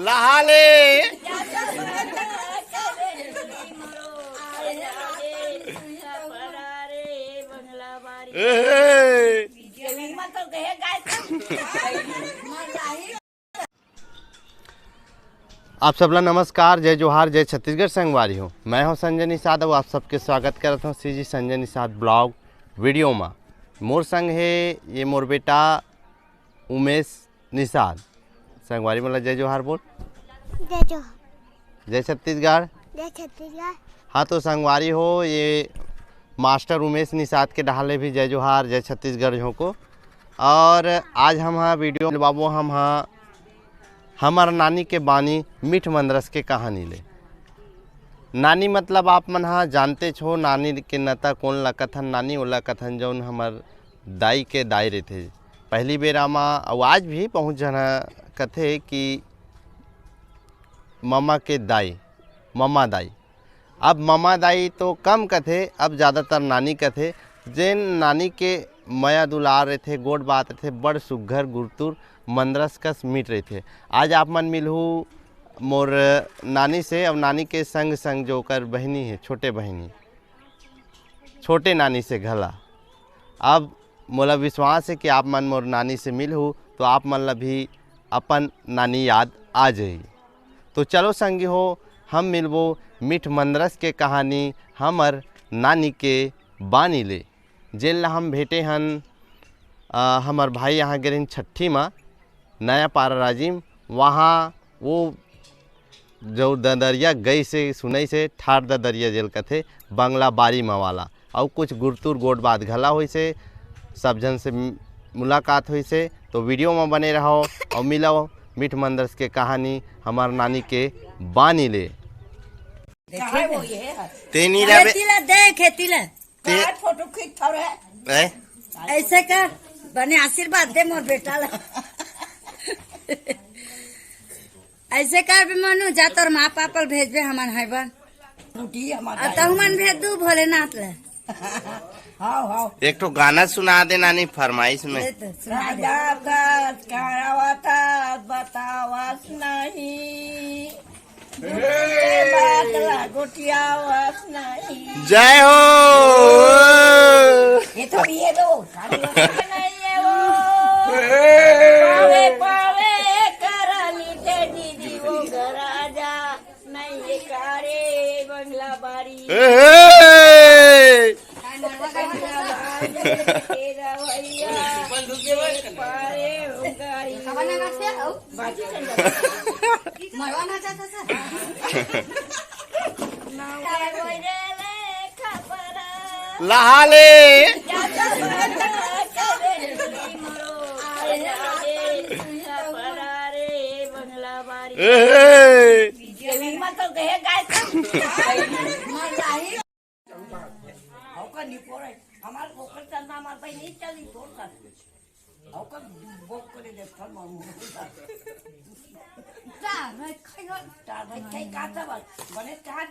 लहाले आप सबला नमस्कार, जय जोहार, जय छत्तीसगढ़ संगवारी हो। मैं हूं संजय निषाद और आप सबके स्वागत करता हूं CG Sanjay Nishad blog video में। मोर संग है ये मोर बेटा उमेश निषाद। संगवारी मतलब जय जोहार बोल। जय जोहार, जय छत्तीसगढ़। जय छत्तीसगढ़। हाँ तो संगवारी हो, ये मास्टर उमेश निषाद के डाले भी जय जोहार, जय छत्तीसगढ़ हो को। और आज हम हाँ वीडियो बाबू हम हाँ हमार नानी के बानी मीठ मंदरस के कहानी ले। नानी मतलब आप मन हाँ जानते छो, नानी के नता कौन ला कथन नानी ओला कथन जौन हमार दाई के दाई रहते पहली बेरा मा। और आज भी पहुँच जाना कथे कि ममा के दाई, ममा दाई। अब ममा दाई तो कम कथे, अब ज़्यादातर नानी कथे। जेन नानी के मया दुलार रहते, गोड बात रहते, बड़ सुघर गुरतुर मंदरस कस मीट रहे थे। आज आप मन मिलहू मोर नानी से। अब नानी के संग संग जो कर बहनी है, छोटे बहनी, छोटे नानी से घला। अब मोला विश्वास है कि आप मन मोर नानी से मिलहू तो आप मन ला भी अपन नानी याद आ जाई। तो चलो संगी हो, हम मिलबो मीठ मंदरस के कहानी हमर नानी के बानी ले। जेल ला हम भेटे हन हमार भाई यहाँ गिरन छठी माँ नया पारा राजिम। वहाँ वो जो ददरिया गई से सुनई से ठार ददरिया जेल कथे बंगला बारी माँ वाला। और कुछ गुरतुर गोड बात घला हुई से, सब जन से मुलाकात हुई से। तो वीडियो में बने रहो और मिलो मीठ मंदरस के कहानी हमार नानी के बानी ले। तेनी फोटो खींच थोड़े ऐसे कर बने आशीर्वाद दे मोर बेटा ला। ऐसे कर भी मनु जा तोर माँ पापा भेजबे हमन है बन तहु मन भेज दू भोलेनाथ ले। हाँ हाँ एक तो गाना सुना दे नानी फरमाइश में। बतावास नहीं जय हो। ये तो ये दो पावे पावे कराली ते दीदी वो गराजा नहीं कारे बंगला बारी तेरा भैया पारे उंगारी मरवाना चाहता था लहाले हमार पोखर चलना हमार भाई नहीं चली छोड़ कर औकर बोक करे दे फल मारू ता भाई खाई का बने कहा